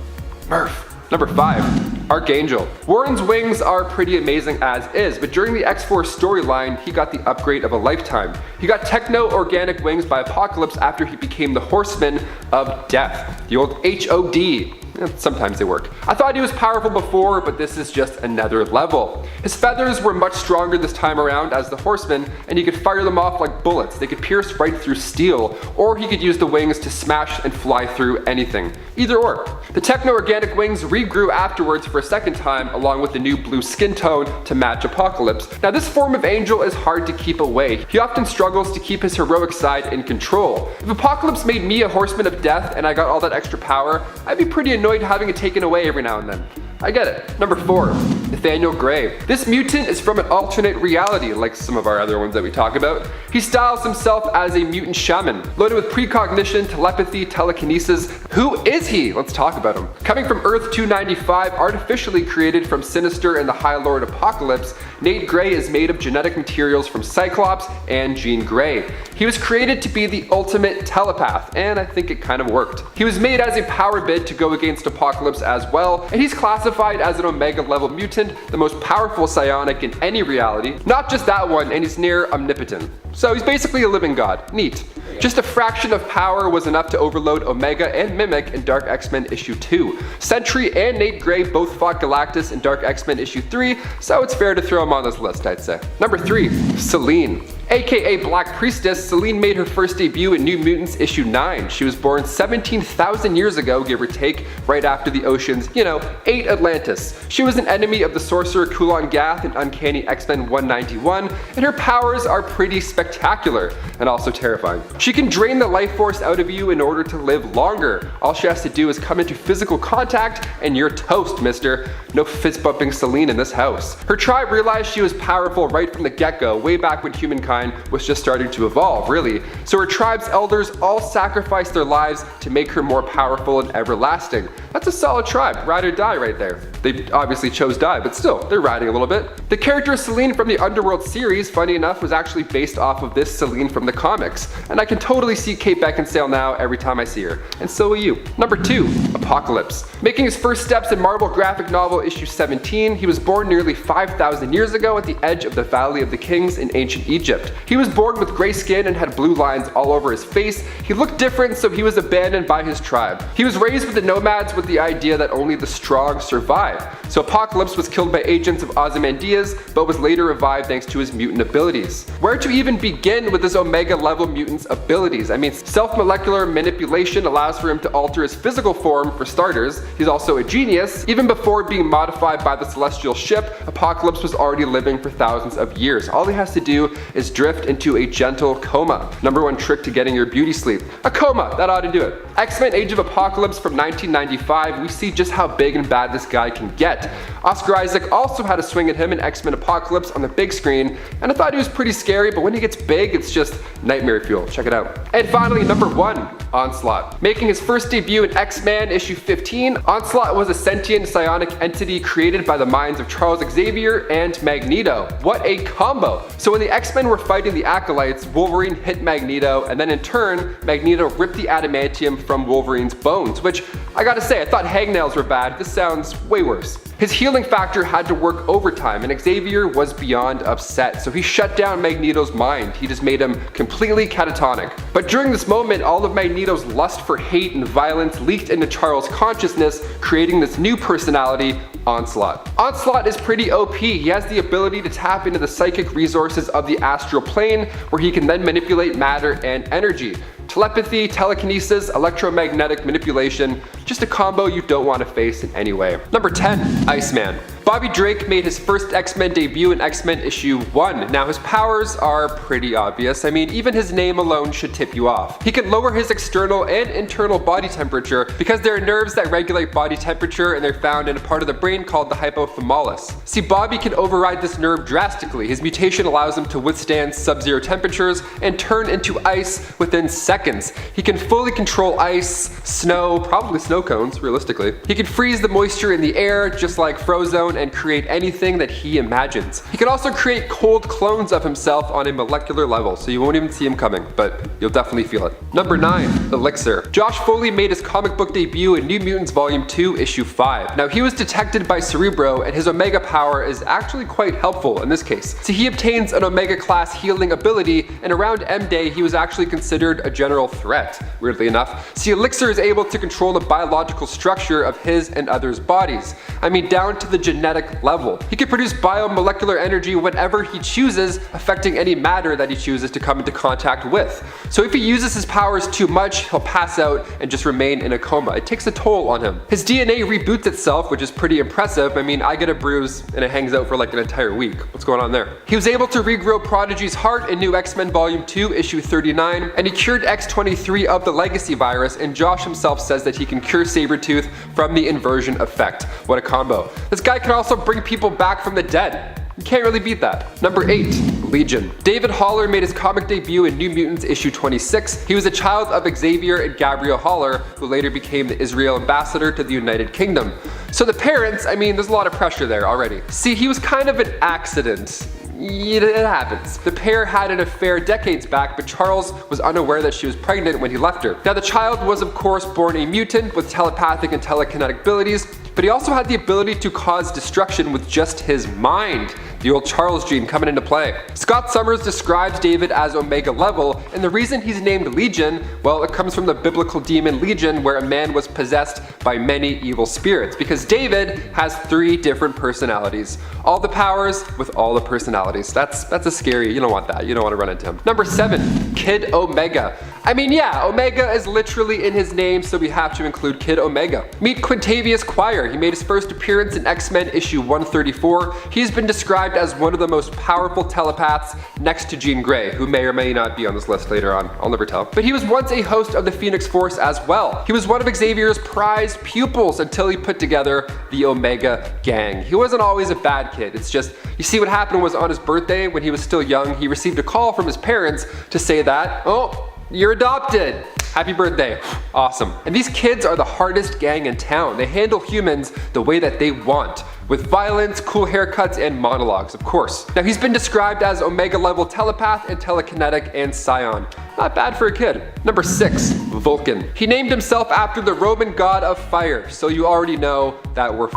Murph. Number 5. Archangel. Warren's wings are pretty amazing as is, but during the X-Force storyline, he got the upgrade of a lifetime. He got techno-organic wings by Apocalypse after he became the Horseman of Death. The old HOD. Sometimes they work. I thought he was powerful before, but this is just another level. His feathers were much stronger this time around as the Horseman, and he could fire them off like bullets. They could pierce right through steel, or he could use the wings to smash and fly through anything. Either or. The techno-organic wings regrew afterwards for a second time, along with the new blue skin tone to match Apocalypse. Now this form of Angel is hard to keep away. He often struggles to keep his heroic side in control. If Apocalypse made me a Horseman of Death and I got all that extra power, I'd be pretty annoyed having it taken away every now and then. I get it. Number 4. Nathaniel Gray. This mutant is from an alternate reality, like some of our other ones that we talk about. He styles himself as a mutant shaman, loaded with precognition, telepathy, telekinesis. Who is he? Let's talk about him. Coming from Earth 295, artificially created from Sinister and the High Lord Apocalypse, Nate Gray is made of genetic materials from Cyclops and Jean Grey. He was created to be the ultimate telepath, and I think it kind of worked. He was made as a power bid to go against Apocalypse as well, and he's classified as an Omega level mutant, the most powerful psionic in any reality. Not just that one, and he's near omnipotent. So he's basically a living god. Neat. Just a fraction of power was enough to overload Omega and Mimic in Dark X-Men issue 2. Sentry and Nate Gray both fought Galactus in Dark X-Men issue 3, so it's fair to throw him on this list, I'd say. Number 3. Selene. AKA Black Priestess, Selene made her first debut in New Mutants issue 9. She was born 17,000 years ago, give or take, right after the oceans, ate Atlantis. She was an enemy of the sorcerer Kulan Gath in Uncanny X-Men 191, and her powers are pretty spectacular, and also terrifying. She can drain the life force out of you in order to live longer. All she has to do is come into physical contact, and you're toast, mister. No fist bumping Selene in this house. Her tribe realized she was powerful right from the get-go, way back when humankind was just starting to evolve, really. So her tribe's elders all sacrificed their lives to make her more powerful and everlasting. That's a solid tribe, ride or die right there. They obviously chose die, but still, they're riding a little bit. The character Selene from the Underworld series, funny enough, was actually based off of this Selene from the comics, and I can totally see Kate Beckinsale now every time I see her, and so will you. Number 2. Apocalypse. Making his first steps in Marvel graphic novel issue 17, he was born nearly 5,000 years ago at the edge of the Valley of the Kings in ancient Egypt. He was born with gray skin and had blue lines all over his face. He looked different, so he was abandoned by his tribe. He was raised with the nomads with the idea that only the strong survive. So Apocalypse was killed by agents of Ozymandias, but was later revived thanks to his mutant abilities. Where to even begin with his Omega level mutant's abilities? I mean, self-molecular manipulation allows for him to alter his physical form for starters. He's also a genius. Even before being modified by the celestial ship, Apocalypse was already living for thousands of years. All he has to do is drift into a gentle coma. Number 1 trick to getting your beauty sleep. A coma, that ought to do it. X-Men Age of Apocalypse from 1995, we see just how big and bad this guy can get. Oscar Isaac also had a swing at him in X-Men Apocalypse on the big screen, and I thought he was pretty scary, but when he gets big, it's just nightmare fuel. Check it out. And finally, number 1, Onslaught. Making his first debut in X-Men issue 15, Onslaught was a sentient psionic entity created by the minds of Charles Xavier and Magneto. What a combo! So when the X-Men were fighting the Acolytes, Wolverine hit Magneto, and then in turn, Magneto ripped the adamantium from Wolverine's bones, which I gotta say, I thought hangnails were bad. This sounds way worse. His healing factor had to work overtime, and Xavier was beyond upset, so he shut down Magneto's mind. He just made him completely catatonic. But during this moment, all of Magneto's lust for hate and violence leaked into Charles' consciousness, creating this new personality, Onslaught. Onslaught is pretty OP. He has the ability to tap into the psychic resources of the astral plane, where he can then manipulate matter and energy. Telepathy, telekinesis, electromagnetic manipulation, just a combo you don't want to face in any way. Number 10, Iceman. Bobby Drake made his first X-Men debut in X-Men issue 1. Now his powers are pretty obvious. I mean, even his name alone should tip you off. He can lower his external and internal body temperature because there are nerves that regulate body temperature, and they're found in a part of the brain called the hypothalamus. See, Bobby can override this nerve drastically. His mutation allows him to withstand sub-zero temperatures and turn into ice within seconds. He can fully control ice, snow, probably snow cones, realistically. He can freeze the moisture in the air, just like Frozone, and create anything that he imagines. He can also create cold clones of himself on a molecular level, so you won't even see him coming, but you'll definitely feel it. Number 9, Elixir. Josh Foley made his comic book debut in New Mutants Volume 2, Issue 5. Now he was detected by Cerebro, and his Omega power is actually quite helpful in this case. So he obtains an Omega class healing ability, and around M-Day he was actually considered a general threat, weirdly enough. See, Elixir is able to control the biological structure of his and others' bodies. I mean, down to the genetic level. He can produce biomolecular energy whenever he chooses, affecting any matter that he chooses to come into contact with. So if he uses his powers too much, he'll pass out and just remain in a coma. It takes a toll on him. His DNA reboots itself, which is pretty impressive. I mean, I get a bruise and it hangs out for like an entire week. What's going on there? He was able to regrow Prodigy's heart in New X-Men Volume 2, Issue 39, and he cured X-23 of the legacy virus, and Josh himself says that he can cure Sabretooth from the inversion effect. What a combo. This guy can also bring people back from the dead. You can't really beat that. Number 8, Legion. David Haller made his comic debut in New Mutants issue 26. He was a child of Xavier and Gabriel Haller, who later became the Israel ambassador to the United Kingdom. So the parents, I mean, there's a lot of pressure there already. See, he was kind of an accident. It happens. The pair had an affair decades back, but Charles was unaware that she was pregnant when he left her. Now the child was of course born a mutant with telepathic and telekinetic abilities, but he also had the ability to cause destruction with just his mind. The old Charles gene coming into play. Scott Summers describes David as Omega level, and the reason he's named Legion, well, it comes from the biblical demon Legion, where a man was possessed by many evil spirits, because David has 3 different personalities. All the powers with all the personalities. That's a scary, you don't want that. You don't want to run into him. Number 7, Kid Omega. I mean, yeah, Omega is literally in his name, so we have to include Kid Omega. Meet Quintavious Quire. He made his first appearance in X-Men issue 134. He's been described as one of the most powerful telepaths next to Jean Grey, who may or may not be on this list later on. I'll never tell. But he was once a host of the Phoenix Force as well. He was one of Xavier's prized pupils until he put together the Omega Gang. He wasn't always a bad kid. It's just, you see, what happened was on his birthday, when he was still young, he received a call from his parents to say that, oh, you're adopted. Happy birthday. Awesome. And these kids are the hardest gang in town. They handle humans the way that they want, with violence, cool haircuts, and monologues, of course. Now he's been described as Omega level telepath and telekinetic and scion. Not bad for a kid. Number 6, Vulcan. He named himself after the Roman god of fire, so you already know that we're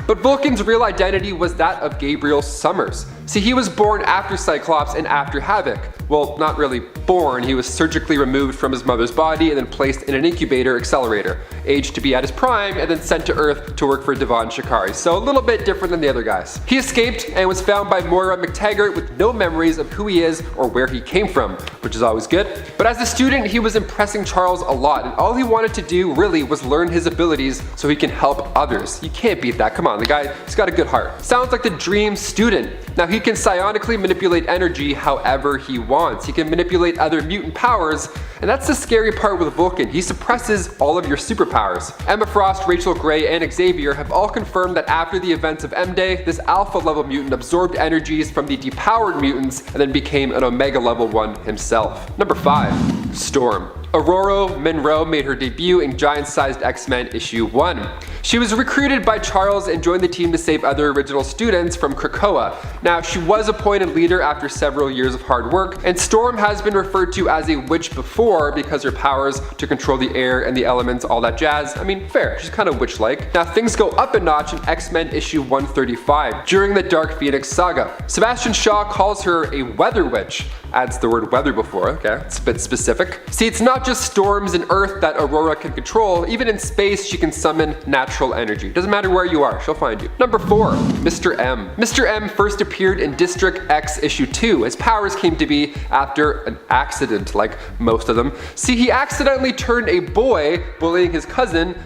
But Vulcan's real identity was that of Gabriel Summers. See, he was born after Cyclops and after Havoc. Well, not really born, he was surgically removed from his mother's body and then placed in an incubator accelerator, aged to be at his prime, and then sent to Earth to work for Devon Shikari. So a little bit different than the other guys. He escaped and was found by Moira McTaggart with no memories of who he is or where he came from, which is always good. But as a student, he was impressing Charles a lot, and all he wanted to do really was learn his abilities so he can help others. You can't beat that, come on, the guy, he's got a good heart. Sounds like the dream student. Now he can psionically manipulate energy however he wants. He can manipulate other mutant powers, and that's the scary part with Vulcan. He suppresses all of your superpowers. Emma Frost, Rachel Gray, and Xavier have all confirmed that after the events of M-Day, this alpha level mutant absorbed energies from the depowered mutants and then became an omega level one himself. Number 5, Storm. Aurora Monroe made her debut in Giant-Sized X-Men issue 1. She was recruited by Charles and joined the team to save other original students from Krakoa. Now, she was appointed leader after several years of hard work, and Storm has been referred to as a witch before because her powers to control the air and the elements, all that jazz. I mean, fair, she's kind of witch-like. Now, things go up a notch in X-Men issue 135 during the Dark Phoenix saga. Sebastian Shaw calls her a weather witch. Adds the word weather before, okay, it's a bit specific. See, it's not just storms in Earth that Aurora can control, even in space she can summon natural energy. Doesn't matter where you are, she'll find you. Number 4, Mr. M. Mr. M first appeared in District X issue 2. His powers came to be after an accident, like most of them. See, he accidentally turned a boy bullying his cousin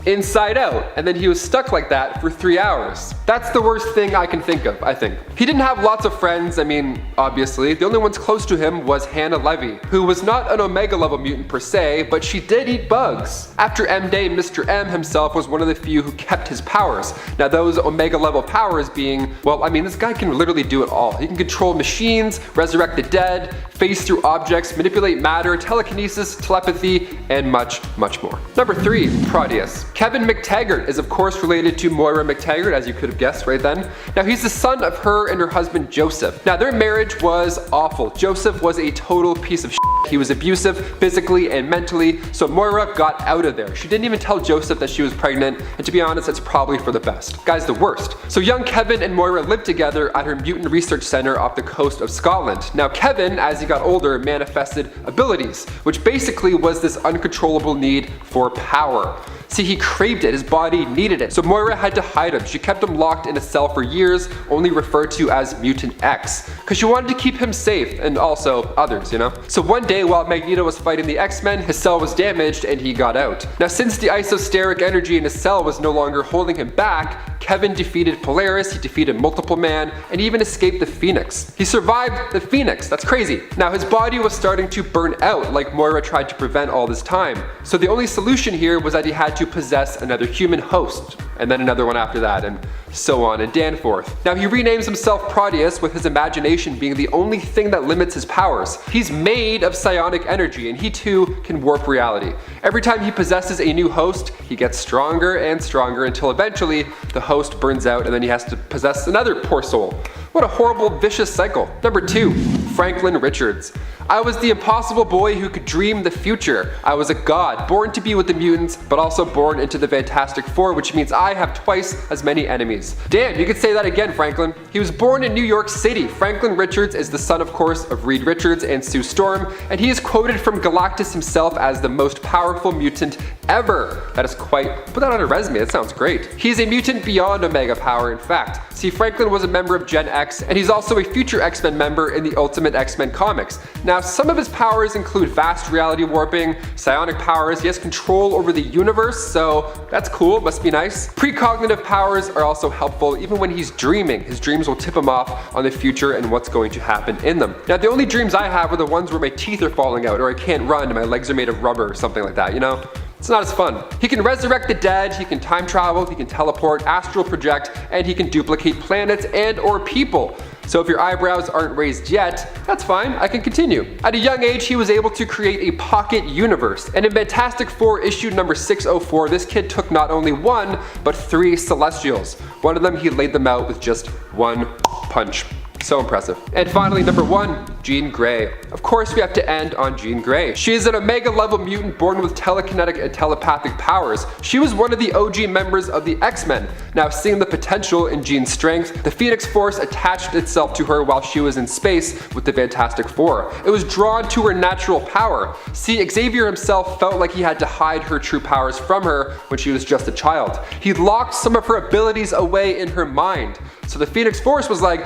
inside out, and then he was stuck like that for 3 hours. That's the worst thing I can think of, I think. He didn't have lots of friends, I mean, obviously. The only ones close to him was Hannah Levy, who was not an Omega level mutant per se, but she did eat bugs. After M-Day, Mr. M himself was one of the few who kept his powers. Now those Omega level powers being, well, I mean, this guy can literally do it all. He can control machines, resurrect the dead, phase through objects, manipulate matter, telekinesis, telepathy, and much, much more. Number 3, Proteus. Kevin McTaggart is of course related to Moira McTaggart, as you could have guessed right then. Now he's the son of her and her husband Joseph. Now their marriage was awful. Joseph was a total piece of shit. He was abusive physically and mentally, so Moira got out of there. She didn't even tell Joseph that she was pregnant, and to be honest, it's probably for the best. Guy's the worst. So young Kevin and Moira lived together at her mutant research center off the coast of Scotland. Now Kevin, as he got older, manifested abilities, which basically was this uncontrollable need for power. See, he craved it, his body needed it, so Moira had to hide him. She kept him locked in a cell for years, only referred to as Mutant X, because she wanted to keep him safe, and also others, you know? So one day while Magneto was fighting the X-Men, his cell was damaged and he got out. Now since the isosteric energy in his cell was no longer holding him back, Kevin defeated Polaris, he defeated Multiple Man, and even escaped the Phoenix. He survived the Phoenix, that's crazy. Now his body was starting to burn out like Moira tried to prevent all this time. So the only solution here was that he had to possess another human host, and then another one after that, and so on and danforth. Now he renames himself Proteus, with his imagination being the only thing that limits his powers. He's made of psionic energy, and he too can warp reality. Every time he possesses a new host, he gets stronger and stronger until eventually the host burns out and then he has to possess another poor soul. What a horrible, vicious cycle. Number 2, Franklin Richards. I was the impossible boy who could dream the future. I was a god, born to be with the mutants, but also born into the Fantastic Four, which means I have twice as many enemies. Damn, you could say that again, Franklin. He was born in New York City. Franklin Richards is the son, of course, of Reed Richards and Sue Storm, and he is quoted from Galactus himself as the most powerful mutant ever. That is quite, put that on a resume, that sounds great. He is a mutant beyond Omega power, in fact. See, Franklin was a member of Gen X, and he's also a future X-Men member in the Ultimate X-Men comics. Now, some of his powers include vast reality warping, psionic powers, he has control over the universe, so that's cool, must be nice. Precognitive powers are also helpful even when he's dreaming. His dreams will tip him off on the future and what's going to happen in them. Now, the only dreams I have are the ones where my teeth are falling out, or I can't run and my legs are made of rubber or something like that, you know? It's not as fun. He can resurrect the dead, he can time travel, he can teleport, astral project, and he can duplicate planets and or people. So if your eyebrows aren't raised yet, that's fine, I can continue. At a young age, he was able to create a pocket universe. And in Fantastic Four issue number 604, this kid took not only 1, but 3 Celestials. One of them, he laid them out with just 1 punch. So impressive. And finally, number 1, Jean Grey. Of course, we have to end on Jean Grey. She is an Omega level mutant born with telekinetic and telepathic powers. She was one of the OG members of the X-Men. Now, seeing the potential in Jean's strength, the Phoenix Force attached itself to her while she was in space with the Fantastic Four. It was drawn to her natural power. See, Xavier himself felt like he had to hide her true powers from her when she was just a child. He locked some of her abilities away in her mind. So the Phoenix Force was like,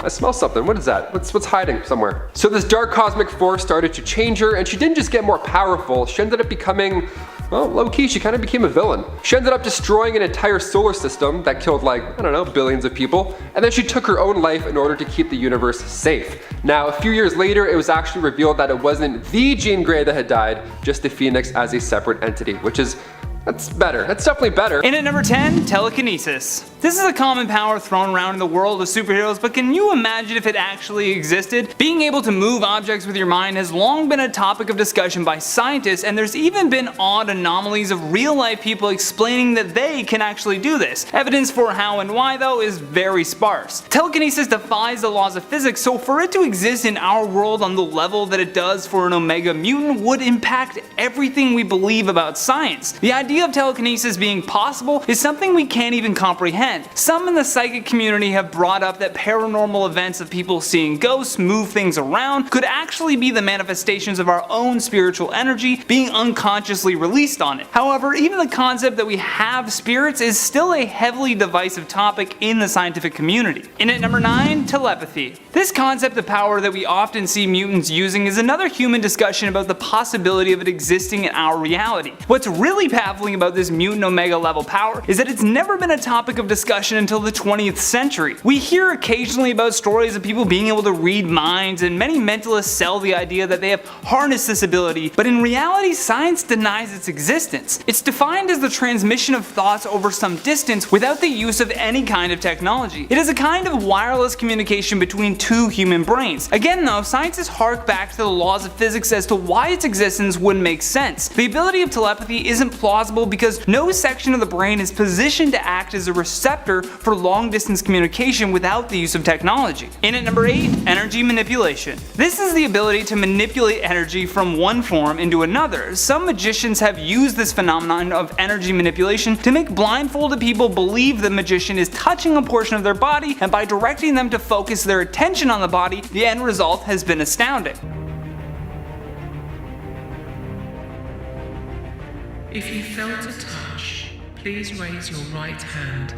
I smell something, what is that? What's hiding somewhere? So this dark cosmic force started to change her, and she didn't just get more powerful, she ended up becoming, well, low-key, she kind of became a villain. She ended up destroying an entire solar system that killed like, I don't know, billions of people, and then she took her own life in order to keep the universe safe. Now, a few years later, it was actually revealed that it wasn't the Jean Grey that had died, just the Phoenix as a separate entity, which is That's better. That's definitely better. In at number 10, telekinesis. This is a common power thrown around in the world of superheroes, but can you imagine if it actually existed? Being able to move objects with your mind has long been a topic of discussion by scientists, and there's even been odd anomalies of real life people explaining that they can actually do this. Evidence for how and why though is very sparse. Telekinesis defies the laws of physics, so for it to exist in our world on the level that it does for an Omega mutant would impact everything we believe about science. The idea of telekinesis being possible is something we can't even comprehend. Some in the psychic community have brought up that paranormal events of people seeing ghosts move things around could actually be the manifestations of our own spiritual energy being unconsciously released on it. However, even the concept that we have spirits is still a heavily divisive topic in the scientific community. In at number 9, telepathy. This concept of power that we often see mutants using is another human discussion about the possibility of it existing in our reality. What's really baffling about this mutant Omega level power is that it's never been a topic of discussion until the 20th century. We hear occasionally about stories of people being able to read minds, and many mentalists sell the idea that they have harnessed this ability, but in reality science denies its existence. It's defined as the transmission of thoughts over some distance without the use of any kind of technology. It is a kind of wireless communication between two human brains. Again though, scientists hark back to the laws of physics as to why its existence wouldn't make sense. The ability of telepathy isn't plausible because no section of the brain is positioned to act as a receptor for long distance communication without the use of technology. In at number 8, energy manipulation. This is the ability to manipulate energy from one form into another. Some magicians have used this phenomenon of energy manipulation to make blindfolded people believe the magician is touching a portion of their body, and by directing them to focus their attention on the body, the end result has been astounding. If you felt a touch, please raise your right hand.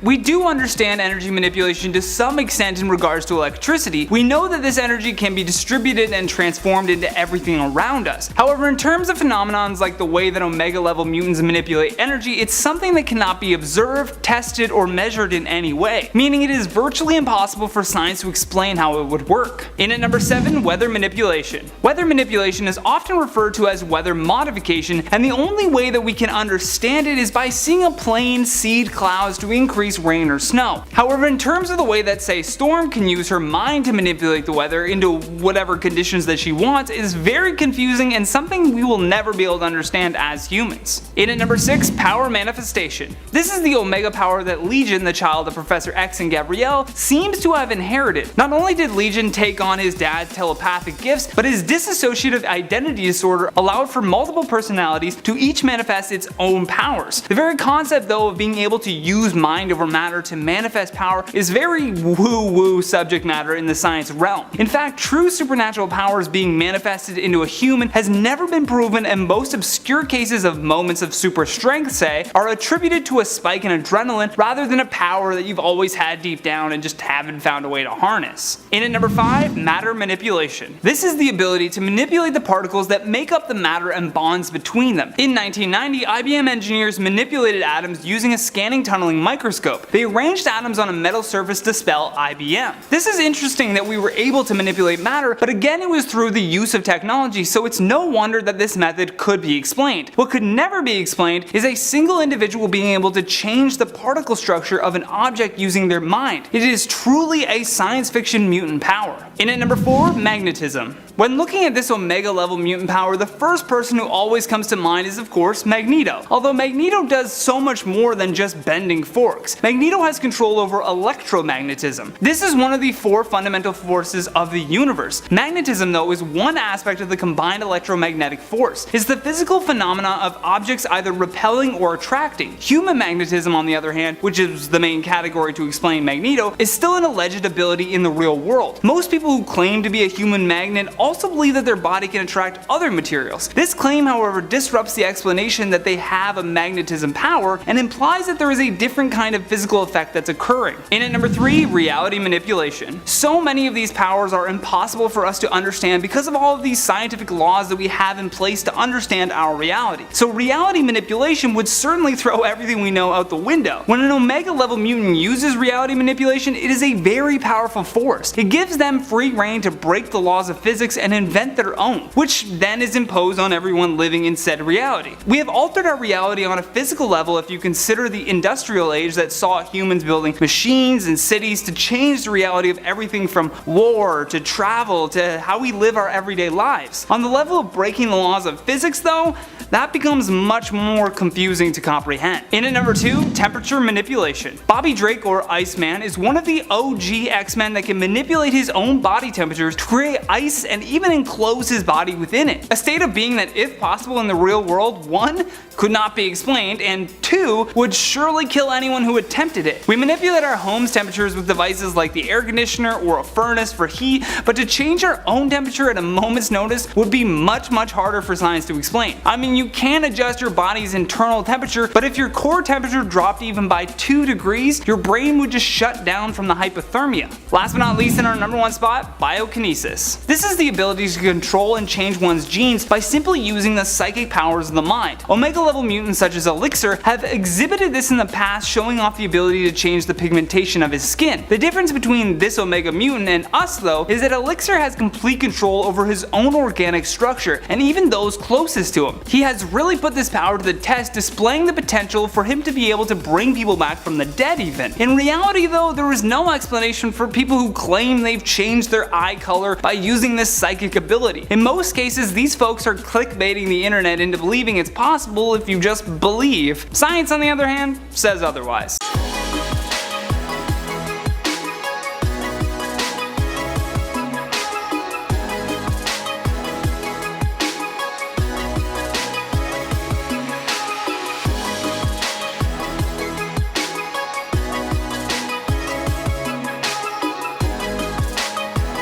We do understand energy manipulation to some extent in regards to electricity. We know that this energy can be distributed and transformed into everything around us. However, in terms of phenomenons like the way that Omega level mutants manipulate energy, it's something that cannot be observed, tested, or measured in any way, meaning it is virtually impossible for science to explain how it would work. In at number 7, weather manipulation. Weather manipulation is often referred to as weather modification, and the only way that we can understand it is by seeing a plane seed clouds to increase rain or snow. However, in terms of the way that say Storm can use her mind to manipulate the weather into whatever conditions that she wants, it is very confusing and something we will never be able to understand as humans. In at number 6, power manifestation. This is the Omega power that Legion, the child of Professor X and Gabrielle, seems to have inherited. Not only did Legion take on his dad's telepathic gifts, but his dissociative identity disorder allowed for multiple personalities to each manifest its own powers. The very concept though of being able to use mind over matter to manifest power is very woo-woo subject matter in the science realm. In fact, true supernatural powers being manifested into a human has never been proven, and most obscure cases of moments of super strength, say, are attributed to a spike in adrenaline rather than a power that you've always had deep down and just haven't found a way to harness. In at number 5, matter manipulation. This is the ability to manipulate the particles that make up the matter and bonds between them. In 1990, IBM engineers manipulated atoms using a scanning tunneling microscope. They arranged atoms on a metal surface to spell IBM. This is interesting that we were able to manipulate matter, but again it was through the use of technology, so it's no wonder that this method could be explained. What could never be explained is a single individual being able to change the particle structure of an object using their mind. It is truly a science fiction mutant power. In at number 4, magnetism. When looking at this Omega level mutant power, the first person who always comes to mind is of course Magneto. Although Magneto does so much more than just bending forks. Magneto has control over electromagnetism. This is one of the 4 fundamental forces of the universe. Magnetism though is one aspect of the combined electromagnetic force. It's the physical phenomena of objects either repelling or attracting. Human magnetism on the other hand, which is the main category to explain Magneto, is still an alleged ability in the real world. Most people who claim to be a human magnet also believe that their body can attract other materials. This claim, however, disrupts the explanation that they have a magnetism power and implies that there is a different kind of physical effect that's occurring. In at number 3, reality manipulation. So many of these powers are impossible for us to understand because of all of these scientific laws that we have in place to understand our reality. So reality manipulation would certainly throw everything we know out the window. When an Omega level mutant uses reality manipulation, it is a very powerful force. It gives them free reign to break the laws of physics physics and invent their own, which then is imposed on everyone living in said reality. We have altered our reality on a physical level if you consider the industrial age that saw humans building machines and cities to change the reality of everything from war to travel to how we live our everyday lives. On the level of breaking the laws of physics though, that becomes much more confusing to comprehend. In at number 2, temperature manipulation. Bobby Drake, or Iceman, is one of the OG X-Men that can manipulate his own body temperature to create ice and even enclose his body within it. A state of being that, if possible in the real world, 1, could not be explained, and 2, would surely kill anyone who attempted it. We manipulate our home's temperatures with devices like the air conditioner or a furnace for heat, but to change our own temperature at a moment's notice would be much harder for science to explain. I mean, you can adjust your body's internal temperature, but if your core temperature dropped even by 2 degrees, your brain would just shut down from the hypothermia. Last but not least, in our number 1 spot, biokinesis. This is the ability to control and change one's genes by simply using the psychic powers of the mind. Omega level mutants such as Elixir have exhibited this in the past, showing off the ability to change the pigmentation of his skin. The difference between this Omega mutant and us though is that Elixir has complete control over his own organic structure and even those closest to him. He has really put this power to the test, displaying the potential for him to be able to bring people back from the dead even. In reality though, there is no explanation for people who claim they've changed their eye color by using this psychic ability. In most cases, these folks are clickbaiting the internet into believing it's possible if you just believe. Science, on the other hand, says otherwise.